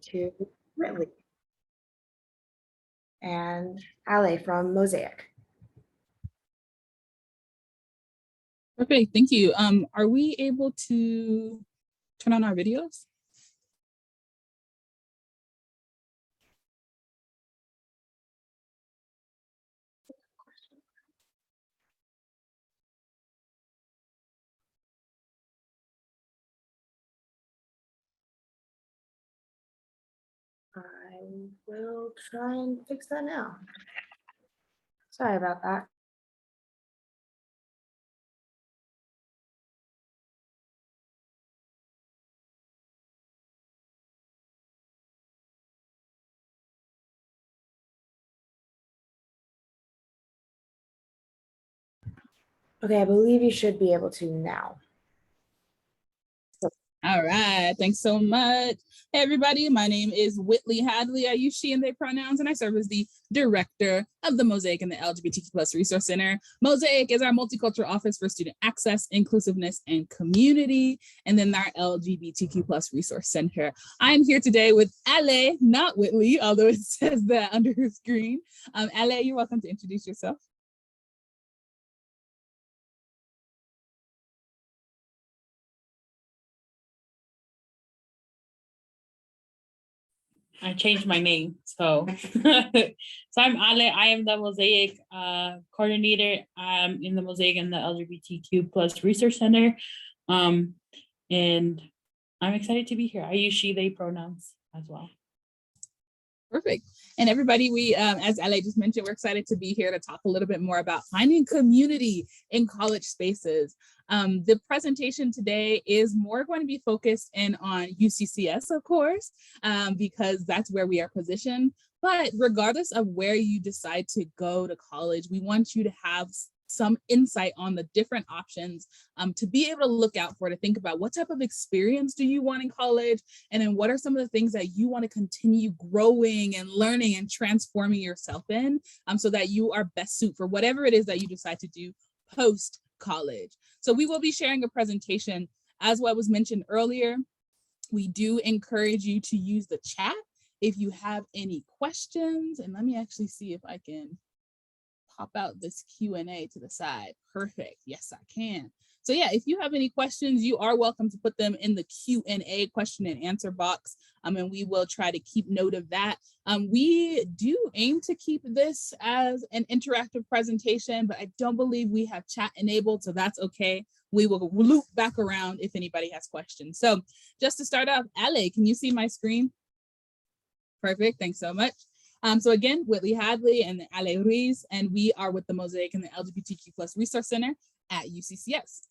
to Whitley and Ale from MOSAIC. Perfect, thank you. Are we able to turn on our videos? I will try and fix that now. Sorry about that. Okay, I believe you should be able to now. All right, thanks so much. Hey everybody, my name is Whitley Hadley. I use she and they pronouns, and I serve as the director of the MOSAIC and the LGBTQ Resource Center. MOSAIC is our multicultural office for student access, inclusiveness, and community, and then our LGBTQ Resource Center. I'm here today with Ale, not Whitley, although it says that under her screen. Ale, you're welcome to introduce yourself. I changed my name, so so I'm Ale. I am the MOSAIC coordinator in the MOSAIC and the LGBTQ Resource Center, and I'm excited to be here. I use she, they pronouns as well. Perfect. And everybody, we, as Ale just mentioned, we're excited to be here to talk a little bit more about finding community in college spaces. The presentation today is more going to be focused in on UCCS, of course, because that's where we are positioned. But regardless of where you decide to go to college, we want you to have some insight on the different options to be able to look out for, to think about what type of experience do you want in college, and then what are some of the things that you want to continue growing and learning and transforming yourself in, so that you are best suited for whatever it is that you decide to do post college. So we will be sharing a presentation. As what was mentioned earlier, we do encourage you to use the chat if you have any questions. And let me actually see if I can pop out this Q&A to the side. Perfect. Yes, I can. So yeah, if you have any questions, you are welcome to put them in the Q&A, question and answer box, and we will try to keep note of that. We do aim to keep this as an interactive presentation, but I don't believe we have chat enabled, so that's okay. We will loop back around if anybody has questions. So just to start off, Ale, can you see my screen? Perfect, thanks so much. So again, Whitley Hadley and Ale Ruiz, and we are with the MOSAIC and the LGBTQ Resource Center at UCCS.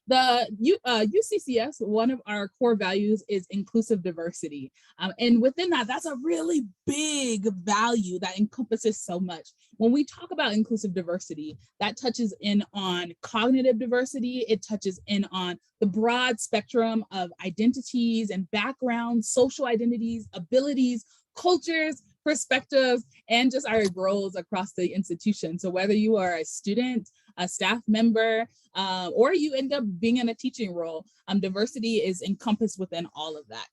The UCCS, one of our core values is inclusive diversity. And within that, that's a really big value that encompasses so much. When we talk about inclusive diversity, that touches in on cognitive diversity, it touches in on the broad spectrum of identities and backgrounds, social identities, abilities, cultures, perspectives, and just our roles across the institution. So whether you are a student, a staff member, or you end up being in a teaching role, diversity is encompassed within all of that.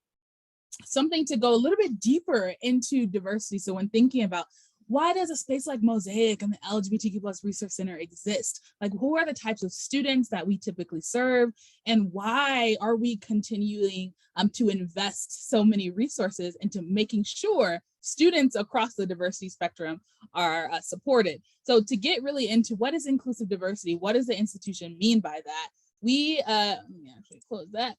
Something to go a little bit deeper into diversity. So when thinking about why does a space like MOSAIC and the LGBTQ Resource Center exist? Like, who are the types of students that we typically serve? And why are we continuing to invest so many resources into making sure students across the diversity spectrum are supported? So to get really into what is inclusive diversity, what does the institution mean by that? We, let me actually close that.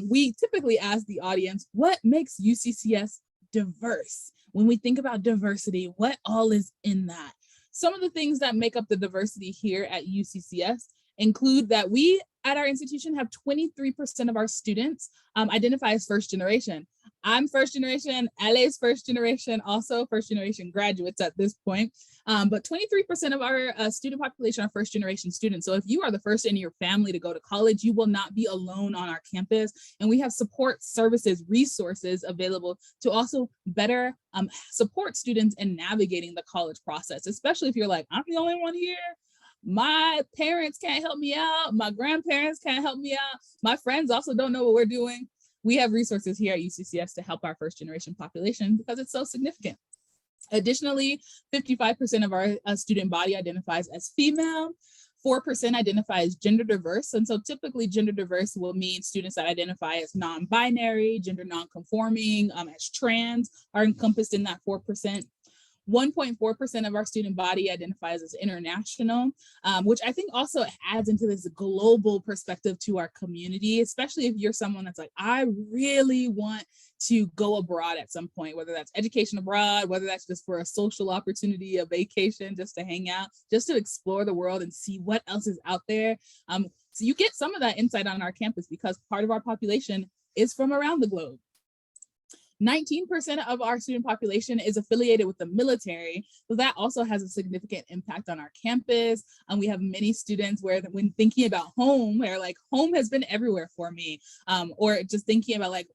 We typically ask the audience, what makes UCCS diverse? When we think about diversity, what all is in that? Some of the things that make up the diversity here at UCCS include that we at our institution have 23% of our students identify as first generation. I'm first generation, LA's first generation, also first generation graduates at this point. But 23% of our student population are first generation students. So if you are the first in your family to go to college, you will not be alone on our campus. And we have support services, resources available to also better support students in navigating the college process, especially if you're like, I'm the only one here. My parents can't help me out. My grandparents can't help me out. My friends also don't know what we're doing. we have resources here at UCCS to help our first generation population because it's so significant. Additionally, 55% of our student body identifies as female. 4% identify as gender diverse. And so typically gender diverse will mean students that identify as non-binary, gender non-conforming, as trans are encompassed in that 4%. 1.4% of our student body identifies as international, which I think also adds into this global perspective to our community, especially if you're someone that's like, I really want to go abroad at some point, whether that's education abroad, whether that's just for a social opportunity, a vacation, just to hang out, just to explore the world and see what else is out there. So you get some of that insight on our campus because part of our population is from around the globe. 19% of our student population is affiliated with the military. So that also has a significant impact on our campus. We have many students where when thinking about home, they're like, home has been everywhere for me. Or just thinking about like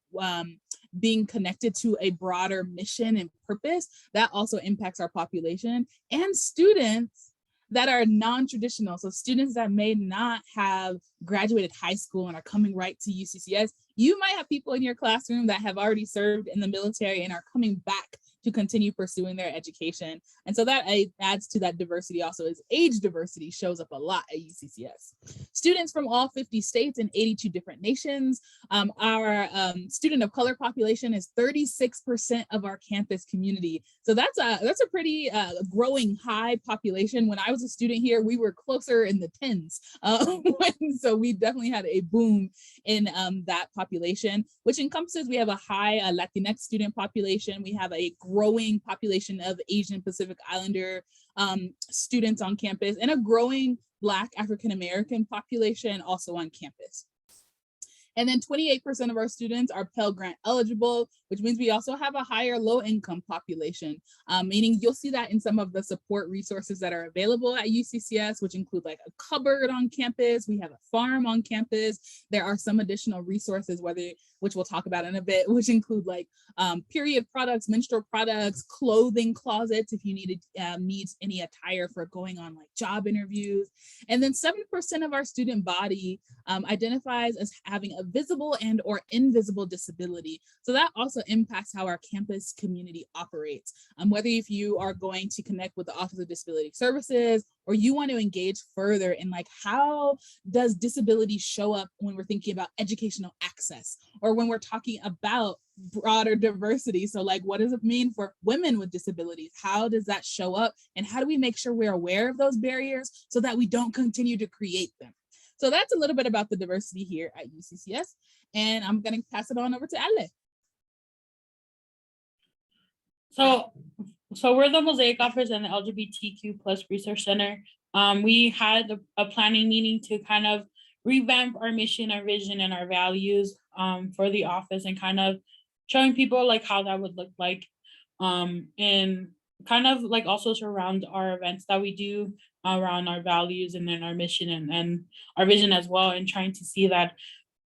being connected to a broader mission and purpose, that also impacts our population. And students that are non-traditional. So students that may not have graduated high school and are coming right to UCCS, you might have people in your classroom that have already served in the military and are coming back to continue pursuing their education. And so that adds to that diversity also is age diversity shows up a lot at UCCS. Students from all 50 states and 82 different nations. Our student of color population is 36% of our campus community. So that's a pretty growing high population. When I was a student here, we were closer in the tens. So we definitely had a boom in that population, which encompasses, we have a high Latinx student population. We have a growing population of Asian Pacific Islander students on campus and a growing Black African-American population also on campus. And then 28% of our students are Pell Grant eligible, which means we also have a higher low income population, meaning you'll see that in some of the support resources that are available at UCCS, which include like a cupboard on campus. We have a farm on campus. There are some additional resources, which we'll talk about in a bit, which include like period products, menstrual products, clothing closets, if you needs any attire for going on like job interviews. And then 7% of our student body identifies as having a visible and or invisible disability. So that also impacts how our campus community operates. Whether if you are going to connect with the Office of Disability Services or you want to engage further in like, how does disability show up when we're thinking about educational access or when we're talking about broader diversity? So like, what does it mean for women with disabilities? How does that show up? And how do we make sure we're aware of those barriers so that we don't continue to create them? So that's a little bit about the diversity here at UCCS. And I'm going to pass it on over to Ale. So we're the MOSAIC Office and the LGBTQ plus Resource Center. We had a planning meeting to kind of revamp our mission, our vision, and our values for the office and kind of showing people like how that would look like and kind of like also surround our events that we do around our values and then our mission and our vision as well, and trying to see that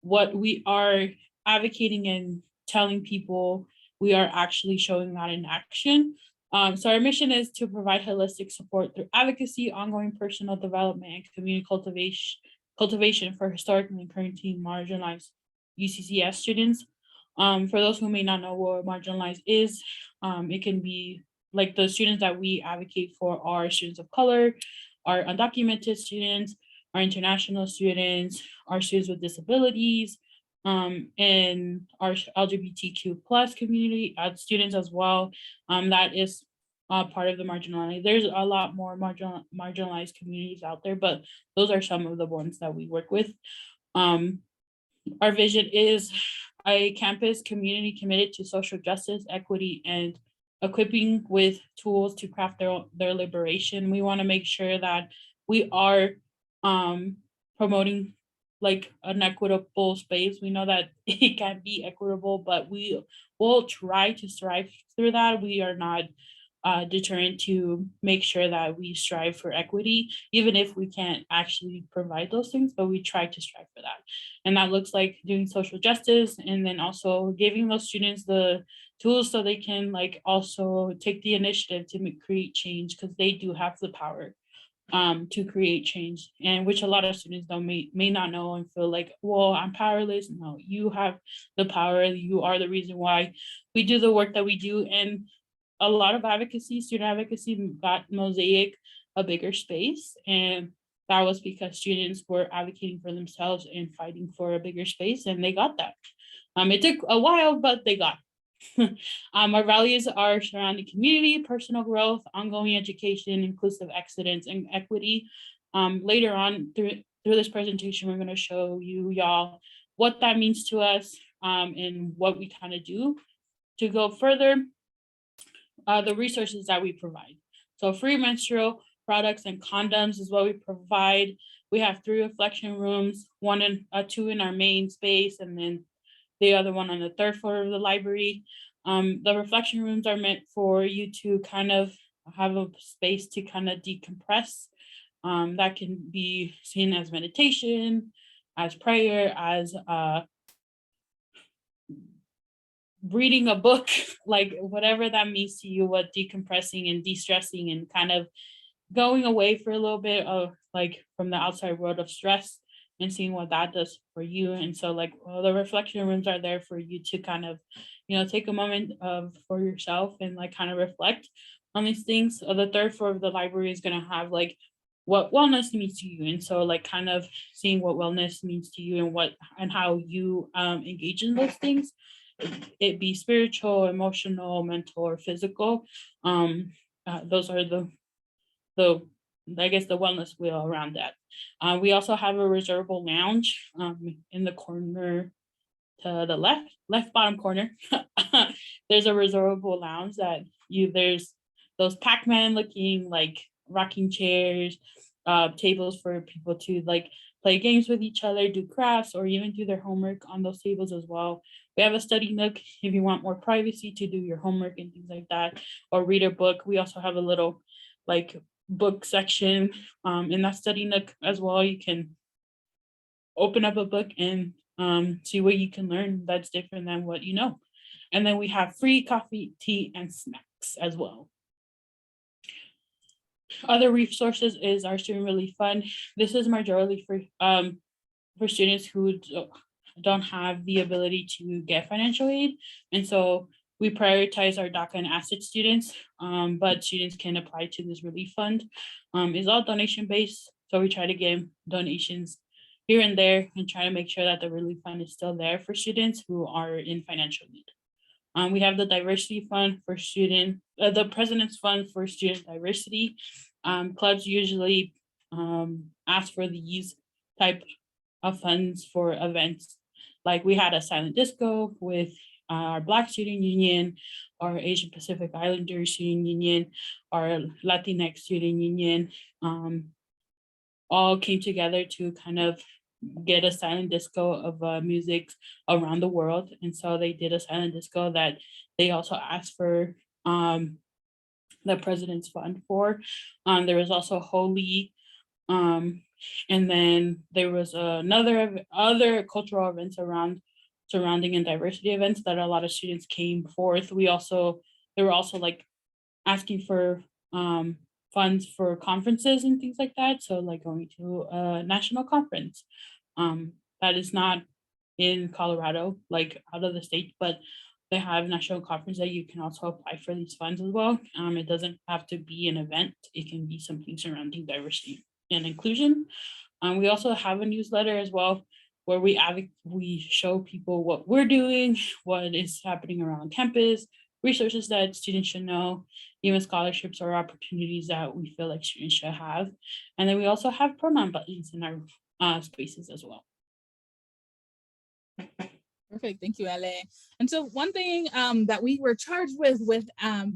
what we are advocating and telling people, we are actually showing that in action. So our mission is to provide holistic support through advocacy, ongoing personal development, and community cultivation for historically and currently marginalized UCCS students. For those who may not know what marginalized is, it can be like the students that we advocate for are students of color, our undocumented students, our international students, our students with disabilities, and our LGBTQ plus community students as well. That is part of the marginalized. There's a lot more marginalized communities out there, but those are some of the ones that we work with. Our vision is a campus community committed to social justice, equity, and equipping with tools to craft their liberation. We want to make sure that we are promoting like an equitable space. We know that it can't be equitable, but we will try to strive through that. We are not deterrent to make sure that we strive for equity, even if we can't actually provide those things, but we try to strive for that. And that looks like doing social justice and then also giving those students the tools so they can like also take the initiative to create change, because they do have the power. to create change, and which a lot of students may not know and feel like, well, I'm powerless. No, you have the power. You are the reason why we do the work that we do. And a lot of advocacy, student advocacy, got MOSAIC a bigger space, and that was because students were advocating for themselves and fighting for a bigger space, and they got that. It took a while, but they got it. Our values are surrounding community, personal growth, ongoing education, inclusive excellence, and equity. Later on through this presentation, we're going to show y'all what that means to us, and what we kind of do to go further. The resources that we provide. So free menstrual products and condoms is what we provide. We have 3 reflection rooms, 2 in our main space, and then the other one on the 3rd floor of the library. The reflection rooms are meant for you to kind of have a space to kind of decompress. That can be seen as meditation, as prayer, as reading a book, like whatever that means to you, what decompressing and de-stressing and kind of going away for a little bit of like from the outside world of stress and seeing what that does for you. And so like, well, the reflection rooms are there for you to kind of, take a moment for yourself and like kind of reflect on these things. The 3rd floor of the library is going to have like what wellness means to you. And so like kind of seeing what wellness means to you and how you engage in those things. It be spiritual, emotional, mental, or physical. Those are the I guess the wellness wheel around that. We also have a reservable lounge in the corner to the left bottom corner. There's a reservable lounge that there's those Pac-Man looking like rocking chairs, tables for people to like play games with each other, do crafts, or even do their homework on those tables as well. We have a study nook if you want more privacy to do your homework and things like that, or read a book. We also have a little like book section in that study nook as well. You can open up a book and see what you can learn that's different than what you know. And then we have free coffee, tea, and snacks as well. Other resources is our Student Relief Fund. This is majorly for students who don't have the ability to get financial aid. And so we prioritize our DACA and ASSET students, but students can apply to this relief fund. It's all donation based. So we try to get donations here and there and try to make sure that the relief fund is still there for students who are in financial need. We have the diversity fund for the President's Fund for student diversity. Clubs usually ask for these type of funds for events. Like we had a silent disco with our Black Student Union, our Asian Pacific Islander Student Union, our Latinx Student Union, all came together to kind of get a silent disco of music around the world. And so they did a silent disco that they also asked for the President's Fund for. There was also Holy, and then there was other cultural events surrounding and diversity events that a lot of students came forth. They were also like asking for funds for conferences and things like that. So like going to a national conference that is not in Colorado, like out of the state, but they have national conference that you can also apply for these funds as well. It doesn't have to be an event. It can be something surrounding diversity and inclusion. We also have a newsletter as well, where we show people what we're doing, what is happening around campus, resources that students should know, even scholarships or opportunities that we feel like students should have. And then we also have pronoun buttons in our spaces as well. Perfect. Thank you, Ale. And so one thing that we were charged with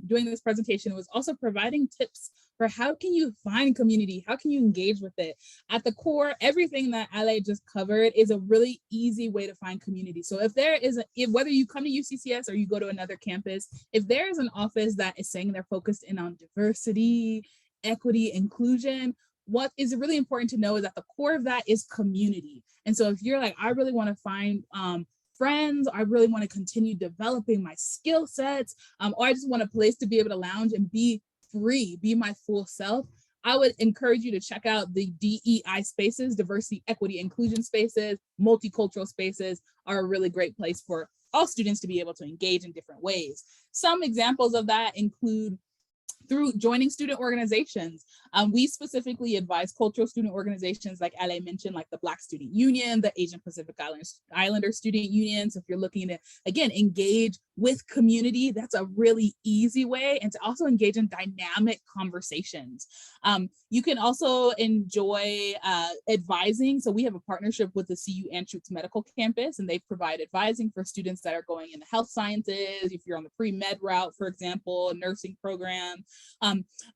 doing this presentation was also providing tips for how can you find community? How can you engage with it? At the core, everything that Ale just covered is a really easy way to find community. So if there is, whether you come to UCCS or you go to another campus, if there is an office that is saying they're focused in on diversity, equity, inclusion, what is really important to know is that the core of that is community. And so if you're like, I really want to find friends, I really want to continue developing my skill sets, or I just want a place to be able to lounge and be free, be my full self, I would encourage you to check out the DEI spaces, diversity, equity, inclusion spaces. Multicultural spaces are a really great place for all students to be able to engage in different ways. Some examples of that include through joining student organizations. We specifically advise cultural student organizations, like Ale mentioned, like the Black Student Union, the Asian Pacific Islander Student Union. So if you're looking to, again, engage with community, that's a really easy way, and to also engage in dynamic conversations. You can also enjoy advising. So we have a partnership with the CU Anschutz Medical Campus, and they provide advising for students that are going into health sciences, if you're on the pre-med route, for example, a nursing program.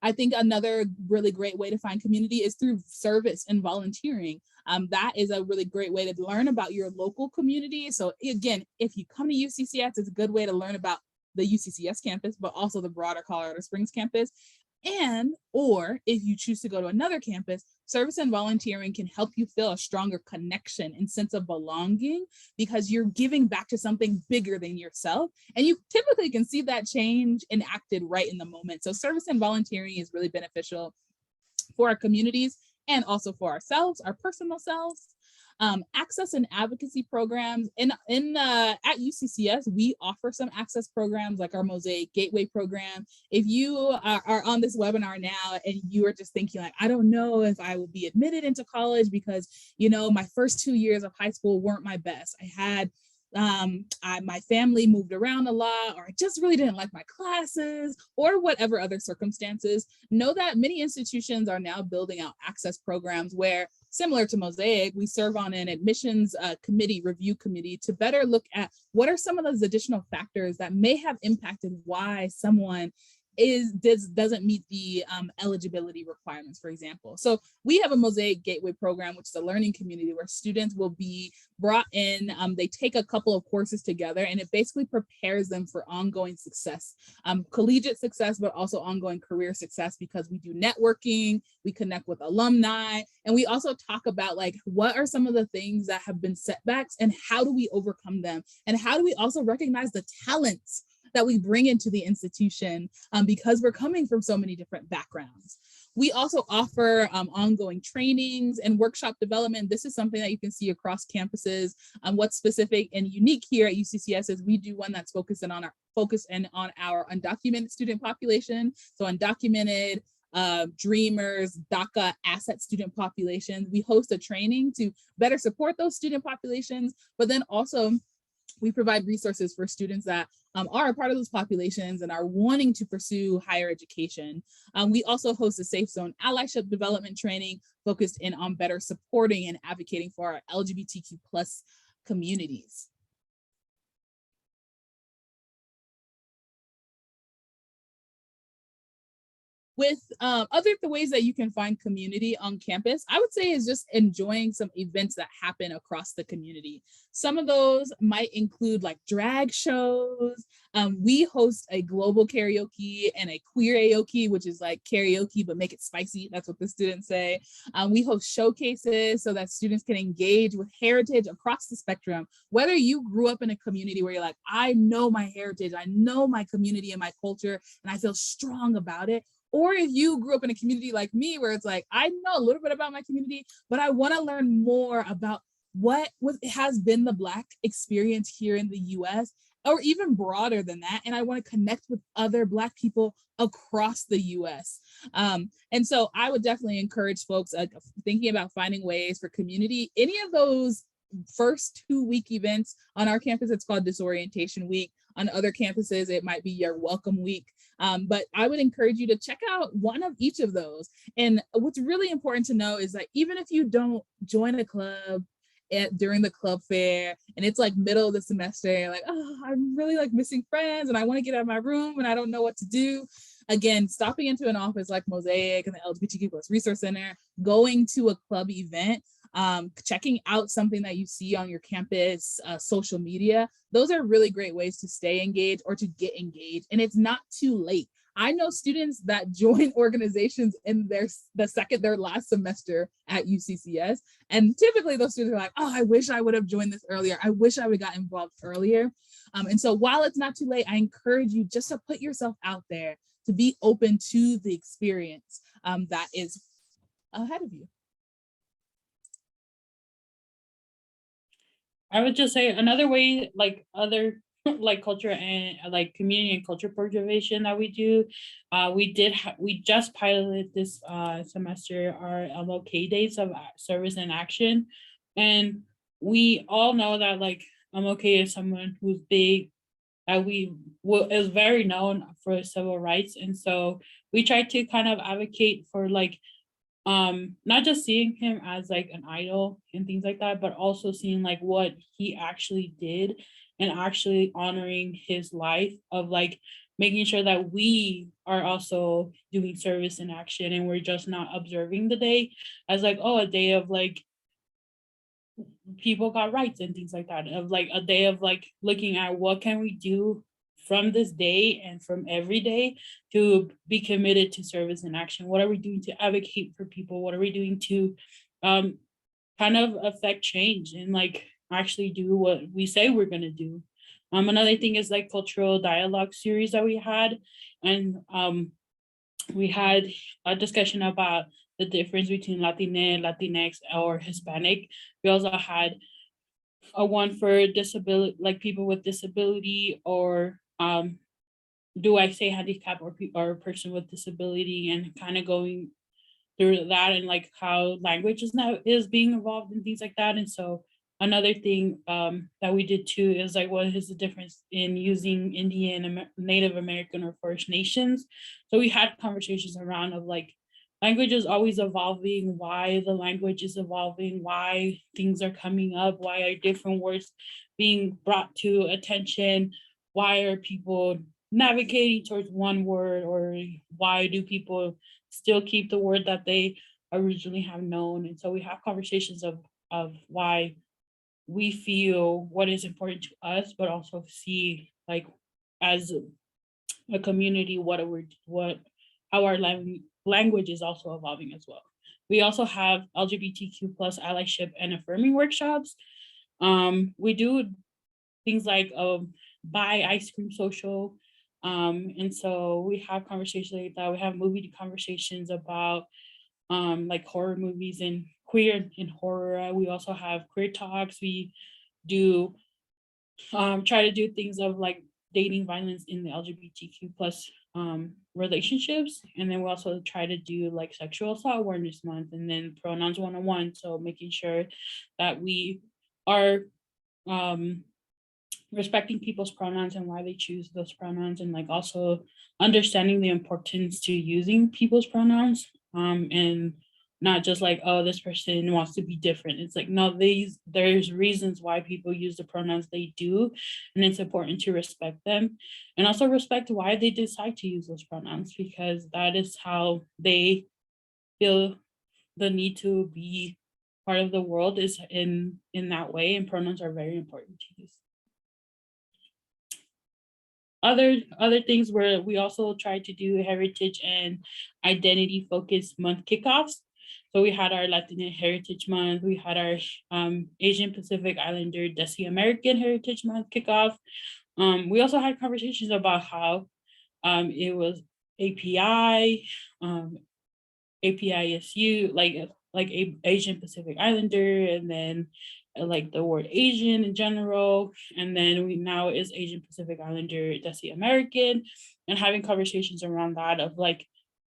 I think another really great way to find community is through service and volunteering. That is a really great way to learn about your local community. So again, if you come to UCCS, it's a good way to learn about the UCCS campus, but also the broader Colorado Springs campus. And, or if you choose to go to another campus, service and volunteering can help you feel a stronger connection and sense of belonging, because you're giving back to something bigger than yourself. And you typically can see that change enacted right in the moment. So service and volunteering is really beneficial for our communities and also for ourselves, our personal selves. Access and advocacy programs. At UCCS, we offer some access programs like our MOSAIC Gateway program. If you are on this webinar now and you are just thinking like, I don't know if I will be admitted into college because, you know, my first 2 years of high school weren't my best. I had my family moved around a lot, or I just really didn't like my classes, or whatever other circumstances. Know that many institutions are now building out access programs where, similar to MOSAIC, we serve on an admissions review committee to better look at what are some of those additional factors that may have impacted why someone doesn't meet the eligibility requirements, for example. So we have a MOSAIC Gateway program, which is a learning community where students will be brought in. They take a couple of courses together, and it basically prepares them for ongoing success, collegiate success, but also ongoing career success, because we do networking, we connect with alumni, and we also talk about like, what are some of the things that have been setbacks and how do we overcome them? And how do we also recognize the talents that we bring into the institution, because we're coming from so many different backgrounds. We also offer ongoing trainings and workshop development. This is something that you can see across campuses. What's specific and unique here at UCCS is we do one that's focused on our undocumented student population. So undocumented, dreamers, DACA asset student populations. We host a training to better support those student populations, but then also we provide resources for students that are a part of those populations and are wanting to pursue higher education. We also host a Safe Zone allyship development training focused in on better supporting and advocating for our LGBTQ plus communities. With other ways that you can find community on campus, I would say is just enjoying some events that happen across the community. Some of those might include like drag shows. We host a global karaoke and a queer karaoke, which is like karaoke, but make it spicy. That's what the students say. We host showcases so that students can engage with heritage across the spectrum. Whether you grew up in a community where you're like, I know my heritage, I know my community and my culture, and I feel strong about it, or if you grew up in a community like me, where it's like, I know a little bit about my community, but I want to learn more about what has been the Black experience here in the US, or even broader than that. And I want to connect with other Black people across the US. And so I would definitely encourage folks thinking about finding ways for community. Any of those first 2-week events on our campus, it's called Disorientation Week. On other campuses, it might be your Welcome Week. But I would encourage you to check out one of each of those. And what's really important to know is that even if you don't join a club during the club fair and it's like middle of the semester, like, oh, I'm really like missing friends and I want to get out of my room and I don't know what to do. Again, stopping into an office like MOSAIC and the LGBTQ Resource Center, going to a club event, checking out something that you see on your campus, social media, those are really great ways to stay engaged or to get engaged. And it's not too late. I know students that join organizations in their last semester at UCCS. And typically those students are like, oh, I wish I would have joined this earlier. I wish I would have got involved earlier. And so while it's not too late, I encourage you just to put yourself out there, to be open to the experience. that is ahead of you. I would just say another way, like other like culture and like community and culture preservation that we do. We just piloted this semester our MLK days of service and action, and we all know that like MLK is someone who's big, that is very known for civil rights, and so we try to kind of advocate for like not just seeing him as like an idol and things like that, but also seeing like what he actually did and actually honoring his life of like making sure that we are also doing service in action, and we're just not observing the day as like, oh, a day of like people got rights and things like that, of like a day of like looking at what can we do from this day and from every day to be committed to service and action. What are we doing to advocate for people? What are we doing to kind of affect change and like actually do what we say we're going to do? Another thing is like cultural dialogue series that we had, and we had a discussion about the difference between Latina, Latinx, or Hispanic. We also had a one for disability, like people with disability, or do I say handicap or person with disability, and kind of going through that and like how language is being evolved and things like that. And so another thing that we did too is like, what is the difference in using Indian, Native American, or First Nations? So we had conversations around of like, language is always evolving, why the language is evolving, why things are coming up, why are different words being brought to attention, why are people navigating towards one word, or why do people still keep the word that they originally have known. And so we have conversations of why we feel what is important to us, but also see like as a community how our language is also evolving as well. We also have LGBTQ plus allyship and affirming workshops. We do things like buy ice cream social. And so we have conversations like that. We have movie conversations about like horror movies and queer and horror. We also have queer talks. We do try to do things of like dating violence in the LGBTQ plus relationships. And then we also try to do like sexual assault awareness month, and then pronouns 101. So making sure that we are respecting people's pronouns and why they choose those pronouns, and like also understanding the importance to using people's pronouns, and not just like, oh, this person wants to be different. It's like, no, there's reasons why people use the pronouns they do, and it's important to respect them, and also respect why they decide to use those pronouns, because that is how they feel the need to be part of the world, is in that way, and pronouns are very important to use. Other things where we also try to do heritage and identity focused month kickoffs. So we had our Latina Heritage Month, we had our Asian Pacific Islander Desi American Heritage Month kickoff. We also had conversations about how it was API, APISU, like Asian Pacific Islander, and then like the word Asian in general, and then we now is Asian Pacific Islander Desi American, and having conversations around that of like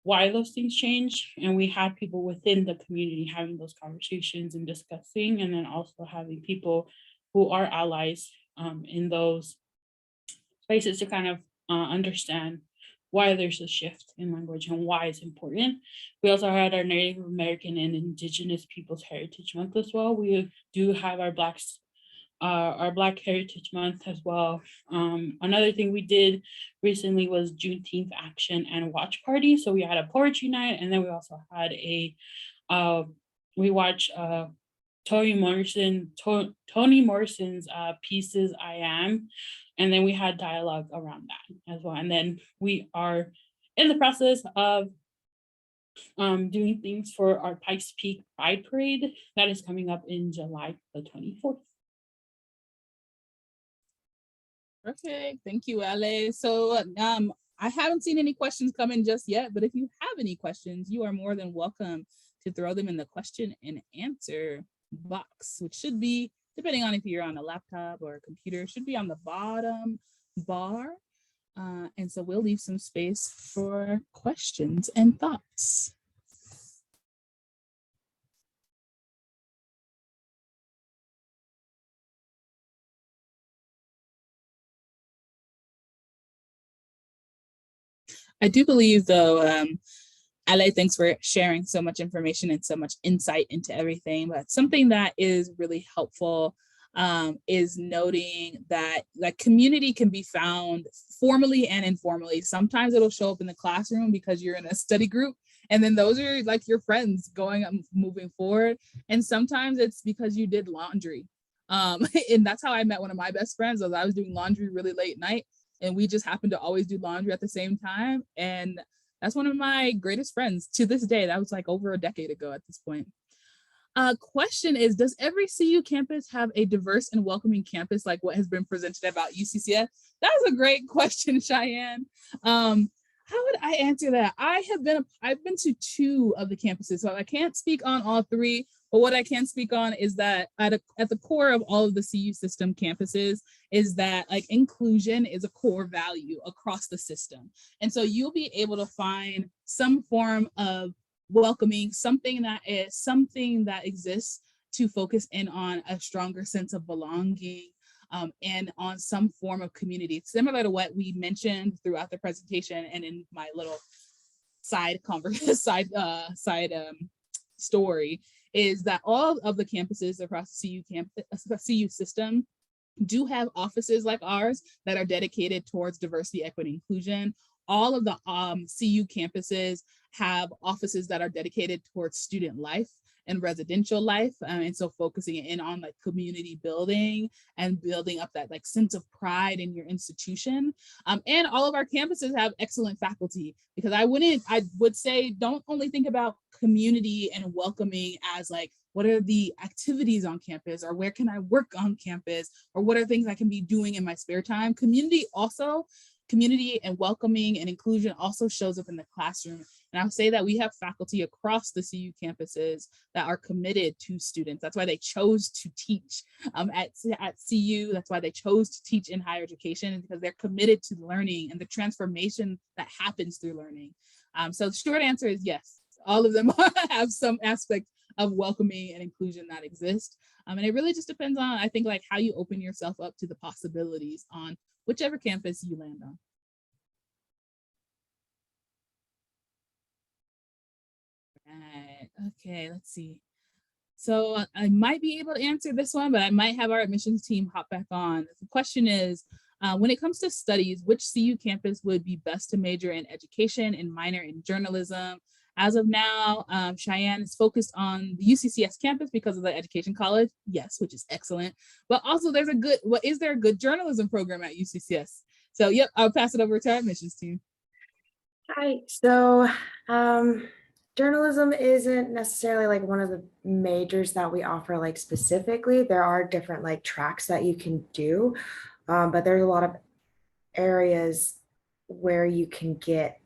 why those things change. And we had people within the community having those conversations and discussing, and then also having people who are allies in those spaces to kind of understand why there's a shift in language and why it's important. We also had our Native American and Indigenous Peoples Heritage Month as well. We do have our Black Heritage Month as well. Another thing we did recently was Juneteenth Action and Watch Party. So we had a poetry night, and then we also had we watched Toni Morrison's pieces I Am, and then we had dialogue around that as well. And then we are in the process of doing things for our Pikes Peak Pride Parade that is coming up in July the 24th. Perfect. Thank you, Ale. So I haven't seen any questions come in just yet, but if you have any questions, you are more than welcome to throw them in the question and answer box, which should be, depending on if you're on a laptop or a computer, should be on the bottom bar. And so we'll leave some space for questions and thoughts. I do believe, though, Ale, thanks for sharing so much information and so much insight into everything. But something that is really helpful is noting that like community can be found formally and informally. Sometimes it'll show up in the classroom because you're in a study group, and then those are like your friends moving forward. And sometimes it's because you did laundry. And that's how I met one of my best friends. I was doing laundry really late night, and we just happened to always do laundry at the same time. And that's one of my greatest friends to this day. That was like over a decade ago at this point. Question is, does every CU campus have a diverse and welcoming campus like what has been presented about UCCS? That was a great question, Cheyenne. How would I answer that? I've been to 2 of the campuses, so I can't speak on all 3, but what I can speak on is that at the core of all of the CU system campuses is that like inclusion is a core value across the system. And so you'll be able to find some form of welcoming, something that exists to focus in on a stronger sense of belonging, and on some form of community, similar to what we mentioned throughout the presentation and in my little side story, is that all of the campuses across the CU system do have offices like ours that are dedicated towards diversity, equity, inclusion. All of the CU campuses have offices that are dedicated towards student life and residential life, and so focusing in on like community building and building up that like sense of pride in your institution. And all of our campuses have excellent faculty, because I would say don't only think about community and welcoming as like what are the activities on campus, or where can I work on campus, or what are things I can be doing in my spare time. Community and welcoming and inclusion also shows up in the classroom. And I would say that we have faculty across the CU campuses that are committed to students. That's why they chose to teach at CU. That's why they chose to teach in higher education, because they're committed to learning and the transformation that happens through learning. So the short answer is yes, all of them have some aspect of welcoming and inclusion that exist. And it really just depends on, I think, like how you open yourself up to the possibilities on whichever campus you land on. Right. Okay, let's see. So I might be able to answer this one, but I might have our admissions team hop back on. The question is, when it comes to studies, which CU campus would be best to major in education and minor in journalism? As of now, Cheyenne is focused on the UCCS campus because of the education college. Yes, which is excellent. But also is there a good journalism program at UCCS? So yep, I'll pass it over to our admissions team. Hi, so journalism isn't necessarily like one of the majors that we offer like specifically. There are different like tracks that you can do, but there's a lot of areas where you can get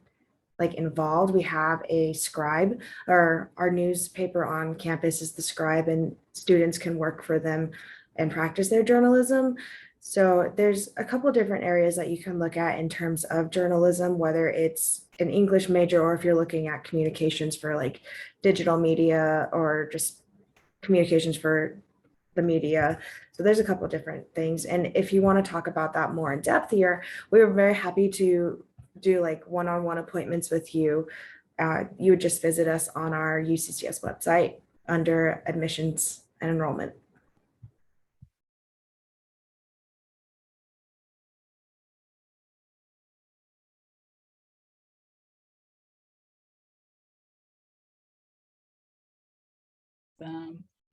like involved. We have a scribe, or our newspaper on campus is the scribe, and students can work for them and practice their journalism. So there's a couple of different areas that you can look at in terms of journalism, whether it's an English major or if you're looking at communications for like digital media or just communications for the media. So there's a couple of different things. And if you want to talk about that more in depth here, we were very happy to do like one-on-one appointments with you. You would just visit us on our UCCS website under admissions and enrollment.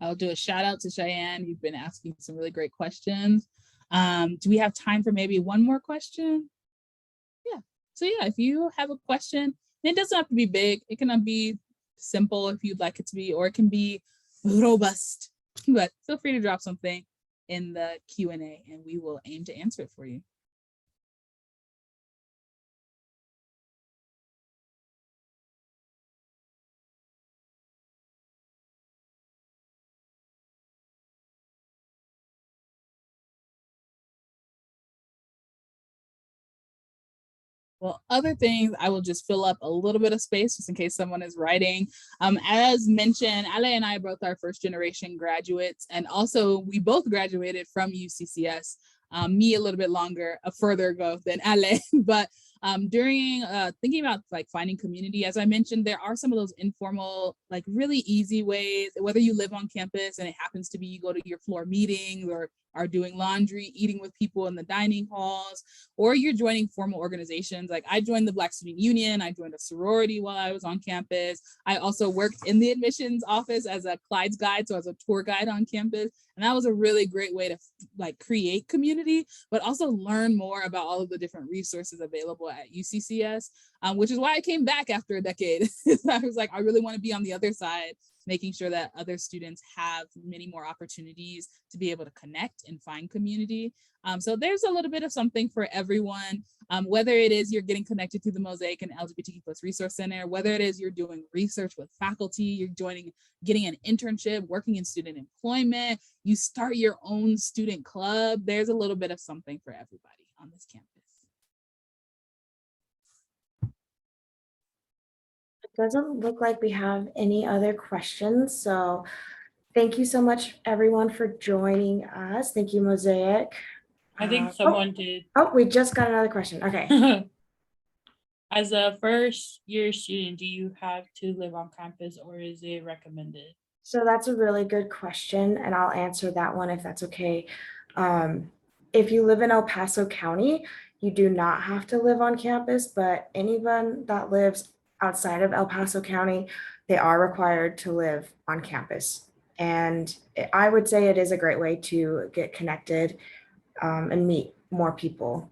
I'll do a shout out to Cheyenne. You've been asking some really great questions. Do we have time for maybe one more question? Yeah. So yeah, if you have a question, it doesn't have to be big. It can be simple if you'd like it to be, or it can be robust. But feel free to drop something in the Q&A and we will aim to answer it for you. Well, other things, I will just fill up a little bit of space just in case someone is writing. As mentioned, Ale and I are both our first generation graduates, and also we both graduated from UCCS. Me a little bit longer, further ago than Ale, but during thinking about like finding community, as I mentioned, there are some of those informal, like really easy ways, whether you live on campus and it happens to be you go to your floor meetings or are doing laundry, eating with people in the dining halls, or you're joining formal organizations. Like I joined the Black Student Union, I joined a sorority while I was on campus. I also worked in the admissions office as a Clyde's guide, so as a tour guide on campus. And that was a really great way to like create community, but also learn more about all of the different resources available at UCCS, which is why I came back after a decade. I was like, I really want to be on the other side, making sure that other students have many more opportunities to be able to connect and find community. So there's a little bit of something for everyone, whether it is you're getting connected to the MOSAIC and LGBTQ Plus Resource Center, whether it is you're doing research with faculty, you're getting an internship, working in student employment, you start your own student club, there's a little bit of something for everybody on this campus. It doesn't look like we have any other questions, so thank you so much, everyone, for joining us. Thank you, MOSAIC. I think someone did. Oh, we just got another question. Okay. As a first year student, do you have to live on campus or is it recommended? So that's a really good question, and I'll answer that one if that's okay. If you live in El Paso County, you do not have to live on campus, but anyone that lives outside of El Paso County, they are required to live on campus. And I would say it is a great way to get connected and meet more people.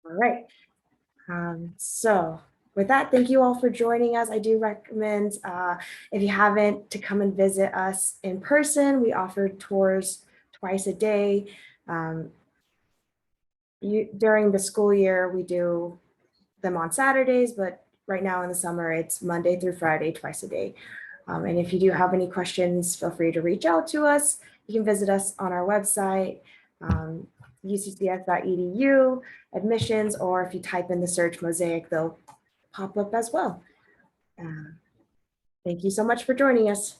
All right. So with that, thank you all for joining us. I do recommend, if you haven't, to come and visit us in person. We offer tours twice a day. During the school year, we do them on Saturdays, but right now in the summer, it's Monday through Friday, twice a day. And if you do have any questions, feel free to reach out to us. You can visit us on our website, uccs.edu, admissions, or if you type in the search MOSAIC, they'll pop up as well. Thank you so much for joining us.